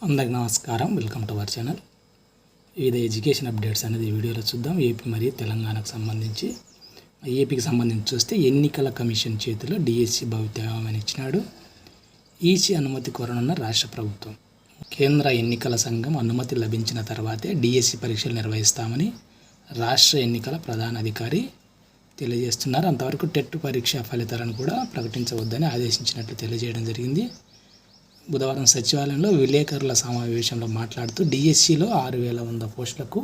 అందరికి నమస్కారం. Welcome to our channel. వివిధ ఎడ్యుకేషన్ అప్డేట్స్ అనేది ఈ వీడియోలో చూద్దాం. ఏపీ మరియు తెలంగాణకు సంబంధించి ఏపీకి సంబంధించి చూస్తే ఎన్నికల కమిషన్ చేతిలో డిఎస్సి భవితవ్యం అని ఇచ్చినాడు. ఈసీ అనుమతి కోరనున్న రాష్ట్ర ప్రభుత్వం. కేంద్ర ఎన్నికల సంఘం అనుమతి లభించిన తర్వాతే డిఎస్సి పరీక్షలు నిర్వహిస్తామని రాష్ట్ర ఎన్నికల ప్రధాన అధికారి తెలియజేస్తున్నారు. అంతవరకు టెట్ పరీక్ష ఫలితాలను కూడా ప్రకటించవద్దని ఆదేశించినట్లు తెలియజేయడం జరిగింది. బుధవారం సచివాలయంలో విలేకరుల సమావేశంలో మాట్లాడుతూ డిఎస్సిలో 6,100 పోస్టులకు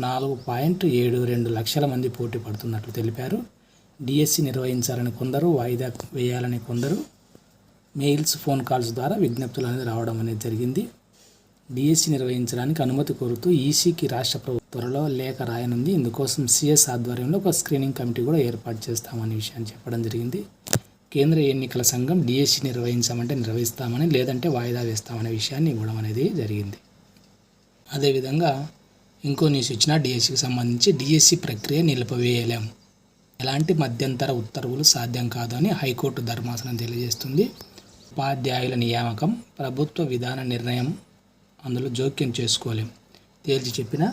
4.72 లక్షల మంది పోటీ పడుతున్నట్లు తెలిపారు. డిఎస్సి నిర్వహించాలని కొందరు, వాయిదా వేయాలని కొందరు మెయిల్స్, ఫోన్ కాల్స్ ద్వారా విజ్ఞప్తులు అనేది రావడం అనేది జరిగింది. డిఎస్సి నిర్వహించడానికి అనుమతి కోరుతూ ఈసీకి రాష్ట్ర ప్రభుత్వం త్వరలో లేఖ రాయనుంది. ఇందుకోసం సిఎస్ ఆధ్వర్యంలో ఒక స్క్రీనింగ్ కమిటీ కూడా ఏర్పాటు చేస్తామనే విషయాన్ని చెప్పడం జరిగింది. కేంద్ర ఎన్నికల సంఘం డిఎస్సి నిర్వహించామంటే నిర్వహిస్తామని, లేదంటే వాయిదా వేస్తామనే విషయాన్ని ఇవ్వడం అనేది జరిగింది. అదేవిధంగా ఇంకో న్యూస్ ఇచ్చిన డిఎస్సికి సంబంధించి డిఎస్సి ప్రక్రియ నిలిపివేయలేం, ఎలాంటి మధ్యంతర ఉత్తర్వులు సాధ్యం కాదు అని హైకోర్టు ధర్మాసనం తెలియజేస్తుంది. ఉపాధ్యాయుల నియామకం ప్రభుత్వ విధాన నిర్ణయం, అందులో జోక్యం చేసుకోలేం తేల్చి చెప్పిన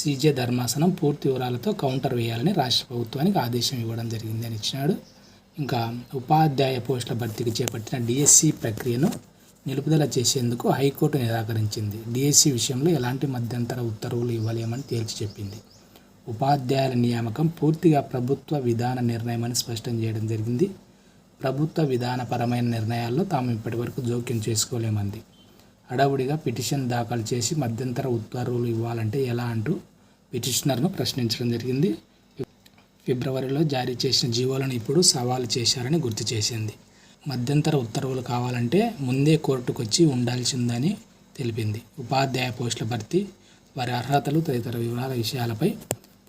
సీజే ధర్మాసనం పూర్తి వివరాలతో కౌంటర్ వేయాలని రాష్ట్ర ప్రభుత్వానికి ఆదేశం ఇవ్వడం జరిగింది అని ఇచ్చినాడు. ఇంకా ఉపాధ్యాయ పోస్టుల భర్తీకి చేపట్టిన డిఎస్సి ప్రక్రియను నిలుపుదల చేసేందుకు హైకోర్టు నిరాకరించింది. డిఎస్సి విషయంలో ఎలాంటి మధ్యంతర ఉత్తర్వులు ఇవ్వలేమని తేల్చి చెప్పింది. ఉపాధ్యాయుల నియామకం పూర్తిగా ప్రభుత్వ విధాన నిర్ణయమని స్పష్టం చేయడం జరిగింది. ప్రభుత్వ విధానపరమైన నిర్ణయాల్లో తాము ఇప్పటివరకు జోక్యం చేసుకోలేమంది. హడావుడిగా పిటిషన్ దాఖలు చేసి మధ్యంతర ఉత్తర్వులు ఇవ్వాలంటే ఎలా అంటూ పిటిషనర్ను ప్రశ్నించడం జరిగింది. ఫిబ్రవరిలో జారీ చేసిన జీవోలను ఇప్పుడు సవాలు చేశారని గుర్తు చేసింది. మధ్యంతర ఉత్తర్వులు కావాలంటే ముందే కోర్టుకు వచ్చి ఉండాల్సిందని తెలిపింది. ఉపాధ్యాయ పోస్టుల భర్తీ, వారి అర్హతలు తదితర విషయాలపై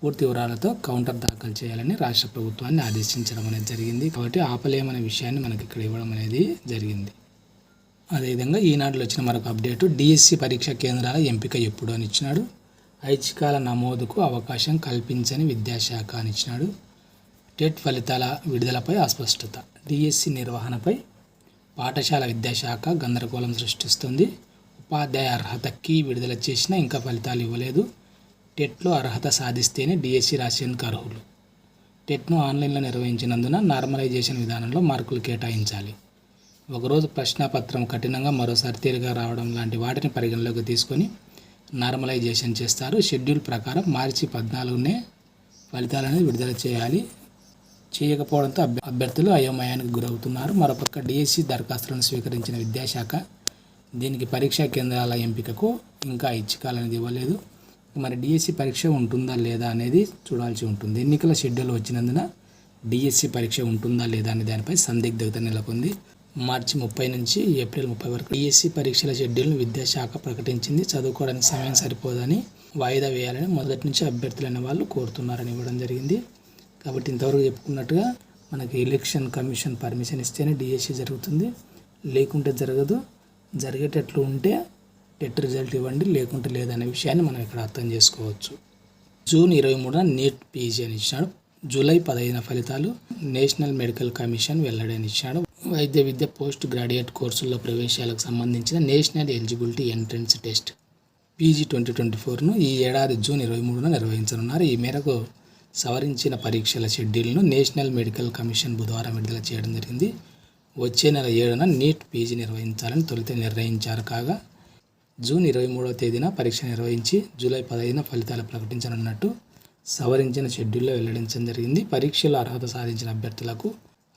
పూర్తి వివరాలతో కౌంటర్ దాఖలు చేయాలని రాష్ట్ర ప్రభుత్వాన్ని ఆదేశించడం అనేది జరిగింది. కాబట్టి ఆపలేమనే విషయాన్ని మనకి ఇక్కడ ఇవ్వడం అనేది జరిగింది. అదేవిధంగా ఈనాడులో వచ్చిన మరొక అప్డేటు, డిఎస్సి పరీక్ష కేంద్రాల ఎంపిక ఎప్పుడు అని ఇచ్చినాడు. ఐచ్ఛికాల నమోదుకు అవకాశం కల్పించని విద్యాశాఖ అని ఇచ్చినాడు. టెట్ ఫలితాల విడుదలపై అస్పష్టత, డిఎస్సి నిర్వహణపై పాఠశాల విద్యాశాఖ గందరగోళం సృష్టిస్తుంది. ఉపాధ్యాయ అర్హత కీ విడుదల చేసినా ఇంకా ఫలితాలు ఇవ్వలేదు. టెట్లో అర్హత సాధిస్తేనే డిఎస్సి రాసేందుకు అర్హులు. టెట్ను ఆన్లైన్లో నిర్వహించినందున నార్మలైజేషన్ విధానంలో మార్కులు కేటాయించాలి. ఒకరోజు ప్రశ్నాపత్రం కఠినంగా మరోసారి తేలిగా రావడం లాంటి వాటిని పరిగణలోకి తీసుకొని నార్మలైజేషన్ చేస్తారు. షెడ్యూల్ ప్రకారం మార్చి 14నే ఫలితాలను విడుదల చేయాలి. చేయకపోవడంతో అభ్యర్థులు అయోమయానికి గురవుతున్నారు. మరోపక్క డిఎస్సి దరఖాస్తులను స్వీకరించిన విద్యాశాఖ దీనికి పరీక్షా కేంద్రాల ఎంపికకు ఇంకా ఐచ్ఛికాలు అనేది ఇవ్వలేదు. మరి డిఎస్సి పరీక్ష ఉంటుందా లేదా అనేది చూడాల్సి ఉంటుంది. ఎన్నికల షెడ్యూల్ వచ్చినందున డిఎస్సి పరీక్ష ఉంటుందా లేదా అనే దానిపై సందిగ్ధత నెలకొంది. మార్చి 30 నుంచి ఏప్రిల్ 30 వరకు డిఎస్సి పరీక్షల షెడ్యూల్ను విద్యాశాఖ ప్రకటించింది. చదువుకోవడానికి సమయం సరిపోదని వాయిదా వేయాలని మొదటి నుంచి అభ్యర్థులైన వాళ్ళు కోరుతున్నారని ఇవ్వడం జరిగింది. కాబట్టి ఇంతవరకు చెప్పుకున్నట్టుగా మనకి ఎలక్షన్ కమిషన్ పర్మిషన్ ఇస్తేనే డిఎస్సి జరుగుతుంది, లేకుంటే జరగదు. జరిగేటట్లు ఉంటే టెట్ రిజల్ట్ ఇవ్వండి, లేకుంటే లేదనే విషయాన్ని మనం ఇక్కడ అర్థం చేసుకోవచ్చు. జూన్ 23న నీట్ పీజీ అని ఇచ్చాడు. జూలై 15న ఫలితాలు నేషనల్ మెడికల్ కమిషన్ వెల్లడి అని ఇచ్చాడు. వైద్య విద్య పోస్ట్ గ్రాడ్యుయేట్ కోర్సుల్లో ప్రవేశాలకు సంబంధించిన national eligibility entrance test PG 2024ను ఈ ఏడాది జూన్ 23న నిర్వహించనున్నారు. ఈ మేరకు సవరించిన పరీక్షల షెడ్యూల్ను నేషనల్ మెడికల్ కమిషన్ బుధవారం విడుదల చేయడం జరిగింది. వచ్చే నెల 7న నీట్ పీజీ నిర్వహించాలని తొలుత నిర్ణయించారు. కాగా జూన్ 23వ తేదీన పరీక్ష నిర్వహించి జూలై 15న ఫలితాలు ప్రకటించనున్నట్టు సవరించిన షెడ్యూల్లో వెల్లడించడం జరిగింది. పరీక్షలో అర్హత సాధించిన అభ్యర్థులకు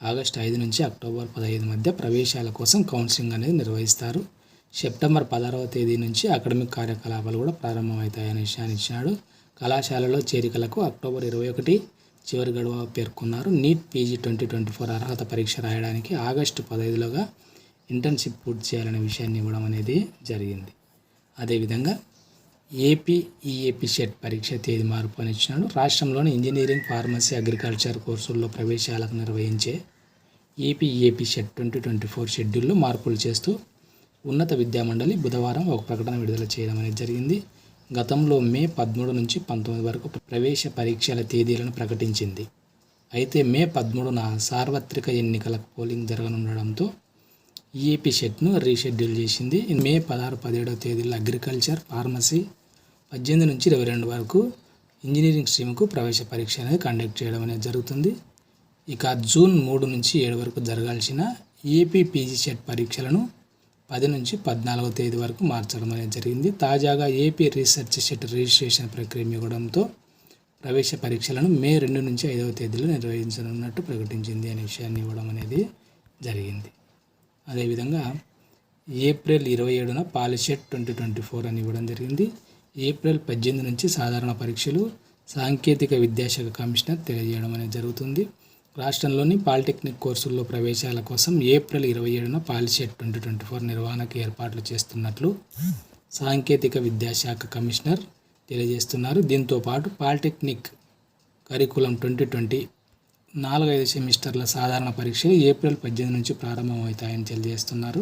ఆగస్టు 5 నుంచి అక్టోబర్ 15 మధ్య ప్రవేశాల కోసం కౌన్సిలింగ్ అనేది నిర్వహిస్తారు. సెప్టెంబర్ 16వ తేదీ నుంచి అకాడమిక్ కార్యకలాపాలు కూడా ప్రారంభమవుతాయనే విషయాన్ని ఇచ్చాడు. కళాశాలలో చేరికలకు అక్టోబర్ 21 చివరి గడువు పేర్కొన్నారు. నీట్ పీజీ 2024 అర్హత పరీక్ష రాయడానికి ఆగస్టు 15లోగా ఇంటర్న్షిప్ పూర్తి చేయాలనే విషయాన్ని ఇవ్వడం అనేది జరిగింది. అదేవిధంగా ఈఏపీ సెట్ పరీక్ష తేదీ మార్పు అని ఇచ్చినాడు. రాష్ట్రంలోని ఇంజనీరింగ్, ఫార్మసీ, అగ్రికల్చర్ కోర్సుల్లో ప్రవేశాలకు నిర్వహించే ఈఏపీ సెట్ 2024 షెడ్యూల్లో మార్పులు చేస్తూ ఉన్నత విద్యామండలి బుధవారం ఒక ప్రకటన విడుదల చేయడం అనేది జరిగింది. గతంలో మే 13 నుంచి 19 వరకు ప్రవేశ పరీక్షల తేదీలను ప్రకటించింది. అయితే మే 13న సార్వత్రిక ఎన్నికల పోలింగ్ జరగనుండడంతో ఈఏపీ సెట్ను రీషెడ్యూల్ చేసింది. మే 16, 17 తేదీల్లో అగ్రికల్చర్, ఫార్మసీ 18 నుంచి 22 వరకు ఇంజనీరింగ్ స్ట్రీమ్కు ప్రవేశ పరీక్ష అనేది కండక్ట్ చేయడం అనేది జరుగుతుంది. ఇక జూన్ 3 నుంచి 7 వరకు జరగాల్సిన ఏపీ పీజీ సెట్ పరీక్షలను 10 నుంచి 14 తేదీ వరకు మార్చడం అనేది జరిగింది. తాజాగా ఏపీ రీసెర్చ్ సెట్ రిజిస్ట్రేషన్ ప్రక్రియ మిగడంతో ప్రవేశ పరీక్షలను మే 2 నుంచి 5వ తేదీలో నిర్వహించనున్నట్టు ప్రకటించింది అనే విషయాన్ని ఇవ్వడం అనేది జరిగింది. అదేవిధంగా ఏప్రిల్ 27న పాలిసెట్ 2024 అని ఇవ్వడం జరిగింది. ఏప్రిల్ 18 నుంచి సాధారణ పరీక్షలు సాంకేతిక విద్యాశాఖ కమిషనర్ తెలియజేయడం అనేది జరుగుతుంది. రాష్ట్రంలోని పాలిటెక్నిక్ కోర్సుల్లో ప్రవేశాల కోసం ఏప్రిల్ 27న పాలిసెట్ 2024 నిర్వహణకు ఏర్పాట్లు చేస్తున్నట్లు సాంకేతిక విద్యాశాఖ కమిషనర్ తెలియజేస్తున్నారు. దీంతో పాటు పాలిటెక్నిక్ కరికులం 2020 4-5 సెమిస్టర్ల సాధారణ పరీక్షలు ఏప్రిల్ 18 నుంచి ప్రారంభమవుతాయని తెలియజేస్తున్నారు.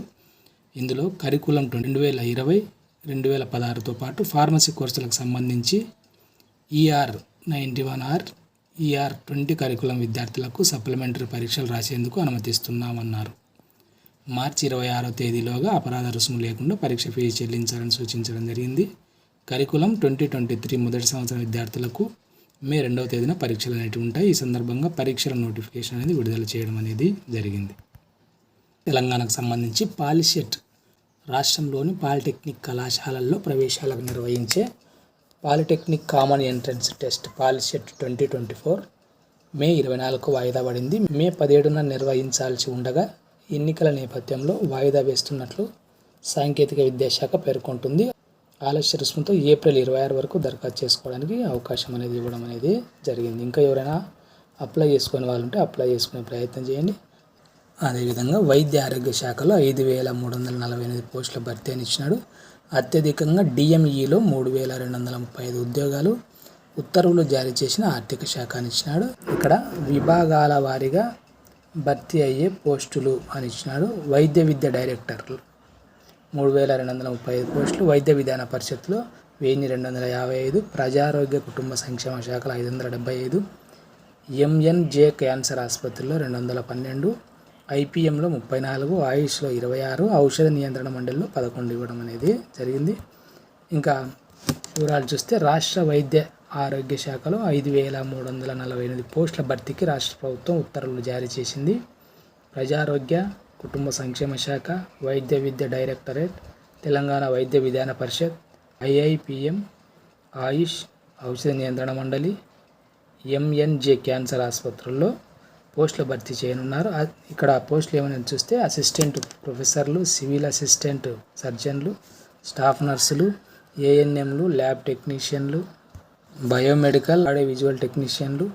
ఇందులో కరికులం 2020-2016తో పాటు ఫార్మసీ కోర్సులకు సంబంధించి ER91R, ER20 కరికులం విద్యార్థులకు సప్లిమెంటరీ పరీక్షలు రాసేందుకు అనుమతిస్తున్నామన్నారు. మార్చి 26వ తేదీలోగా అపరాధ రుసుము లేకుండా పరీక్ష ఫీజు చెల్లించాలని సూచించడం జరిగింది. కరికులం 2023 మొదటి సంవత్సరం విద్యార్థులకు మే 2వ తేదీన పరీక్షలు అనేవి ఉంటాయి. ఈ సందర్భంగా పరీక్షల నోటిఫికేషన్ అనేది విడుదల చేయడం అనేది జరిగింది. తెలంగాణకు సంబంధించి పాలిసెట్ రాష్ట్రంలోని పాలిటెక్నిక్ కళాశాలల్లో ప్రవేశాలకు నిర్వహించే polytechnic common entrance test POLYCET 2024 మే 24కు వాయిదా పడింది. మే 17న నిర్వహించాల్సి ఉండగా ఎన్నికల నేపథ్యంలో వాయిదా వేస్తున్నట్లు సాంకేతిక విద్యాశాఖ పేర్కొంటుంది. ఆలస్య రుసుముతో ఏప్రిల్ 26 వరకు దరఖాస్తు చేసుకోవడానికి అవకాశం అనేది ఇవ్వడం అనేది జరిగింది. ఇంకా ఎవరైనా అప్లై చేసుకునే వాళ్ళు ఉంటే అప్లై చేసుకునే ప్రయత్నం చేయండి. అదేవిధంగా వైద్య ఆరోగ్య శాఖలో 5,348 పోస్టుల భర్తీ అని ఇచ్చినాడు. అత్యధికంగా డిఎంఈలో 3,235 ఉద్యోగాలు ఉత్తర్వులు జారీ చేసిన ఆర్థిక శాఖ అని ఇచ్చినాడు. ఇక్కడ విభాగాల వారీగా భర్తీ అయ్యే పోస్టులు అని ఇచ్చినాడు. వైద్య విద్య డైరెక్టర్లు 3,235 పోస్టులు, వైద్య విధాన పరిషత్లో 1,255, ప్రజారోగ్య కుటుంబ సంక్షేమ శాఖలో 575, ఎంఎన్జే క్యాన్సర్ ఆసుపత్రిలో 212, ఐపీఎంలో 34, ఆయుష్లో 26, ఔషధ నియంత్రణ మండలిలో 11 ఇవ్వడం అనేది జరిగింది. ఇంకా వివరాలు చూస్తే రాష్ట్ర వైద్య ఆరోగ్య శాఖలో 5,348 పోస్టుల భర్తీకి రాష్ట్ర ప్రభుత్వం ఉత్తర్వులు జారీ చేసింది. ప్రజారోగ్య కుటుంబ సంక్షేమ శాఖ, వైద్య విద్య డైరెక్టరేట్, తెలంగాణ వైద్య విధాన పరిషత్, ఐఐపిఎం, ఆయుష్, ఔషధ నియంత్రణ మండలి, ఎంఎన్జే క్యాన్సర్ ఆసుపత్రుల్లో పోస్టులు భర్తీ చేయనున్నారు. ఇక్కడ పోస్టులు ఏమైనా చూస్తే అసిస్టెంట్ ప్రొఫెసర్లు, సివిల్ అసిస్టెంట్ సర్జన్లు, స్టాఫ్ నర్సులు, ఏఎన్ఎంలు, ల్యాబ్ టెక్నీషియన్లు, బయోమెడికల్, ఆడియో విజువల్ టెక్నీషియన్లు,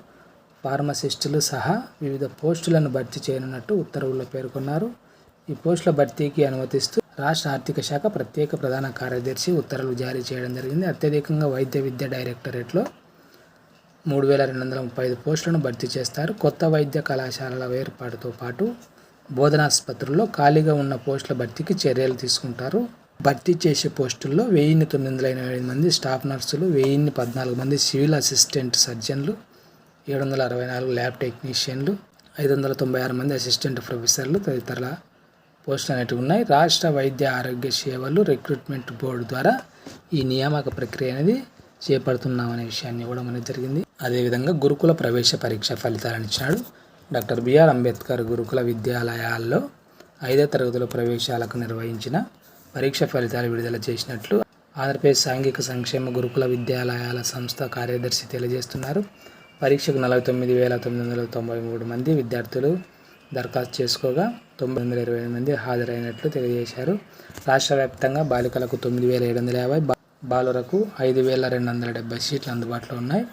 ఫార్మసిస్టులు సహా వివిధ పోస్టులను భర్తీ చేయనున్నట్టు ఉత్తర్వుల్లో పేర్కొన్నారు. ఈ పోస్టుల భర్తీకి అనుమతిస్తూ రాష్ట్ర ఆర్థిక శాఖ ప్రత్యేక ప్రధాన కార్యదర్శి ఉత్తర్వులు జారీ చేయడం జరిగింది. అత్యధికంగా వైద్య విద్య డైరెక్టరేట్లో 3,235 పోస్టులను భర్తీ చేస్తారు. కొత్త వైద్య కళాశాలల ఏర్పాటుతో పాటు బోధనాసుపత్రుల్లో ఖాళీగా ఉన్న పోస్టుల భర్తీకి చర్యలు తీసుకుంటారు. భర్తీ చేసే పోస్టుల్లో 1,988 మంది స్టాఫ్ నర్సులు, 1,014 మంది సివిల్ అసిస్టెంట్ సర్జన్లు, 764 ల్యాబ్ టెక్నీషియన్లు, 596 మంది అసిస్టెంట్ ప్రొఫెసర్లు తదితర పోస్టులు అనేటివి ఉన్నాయి. రాష్ట్ర వైద్య ఆరోగ్య సేవలు రిక్రూట్మెంట్ బోర్డు ద్వారా ఈ నియామక ప్రక్రియ అనేది చేపడుతున్నామనే విషయాన్ని ఇవ్వడం అనేది జరిగింది. అదేవిధంగా గురుకుల ప్రవేశ పరీక్ష ఫలితాలను ఇచ్చాడు. డాక్టర్ బిఆర్ అంబేద్కర్ గురుకుల విద్యాలయాల్లో 5వ తరగతుల ప్రవేశాలకు నిర్వహించిన పరీక్ష ఫలితాలు విడుదల చేసినట్లు ఆంధ్రప్రదేశ్ సాంఘిక సంక్షేమ గురుకుల విద్యాలయాల సంస్థ కార్యదర్శి తెలియజేస్తున్నారు. పరీక్షకు 49,993 మంది విద్యార్థులు దరఖాస్తు చేసుకోగా 928 మంది హాజరైనట్లు తెలియజేశారు. రాష్ట్ర వ్యాప్తంగా బాలికలకు 9,750, బాలురకు 5,270 సీట్లు అందుబాటులో ఉన్నాయి.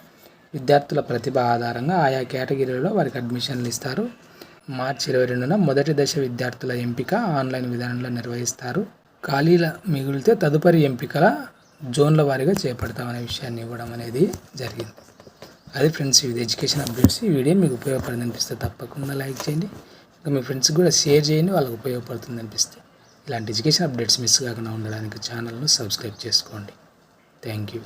విద్యార్థుల ప్రతిభ ఆధారంగా ఆయా కేటగిరీలలో వారికి అడ్మిషన్లు ఇస్తారు. మార్చి 22న మొదటి దశ విద్యార్థుల ఎంపిక ఆన్లైన్ విధానంలో నిర్వహిస్తారు. ఖాళీల మిగిలితే తదుపరి ఎంపికల జోన్ల వారీగా చేపడతామనే విషయాన్ని ఇవ్వడం అనేది జరిగింది. అది ఫ్రెండ్స్, ఇది ఎడ్యుకేషన్ అప్డేట్స్. ఈ వీడియో మీకు ఉపయోగపడుతుంది అనిపిస్తే తప్పకుండా లైక్ చేయండి. ఇంకా మీ ఫ్రెండ్స్కి కూడా షేర్ చేయండి, వాళ్ళకి ఉపయోగపడుతుంది అనిపిస్తే. ఇలాంటి ఎడ్యుకేషన్ అప్డేట్స్ మిస్ కాకుండా ఉండడానికి ఛానల్ను సబ్స్క్రైబ్ చేసుకోండి. Thank you.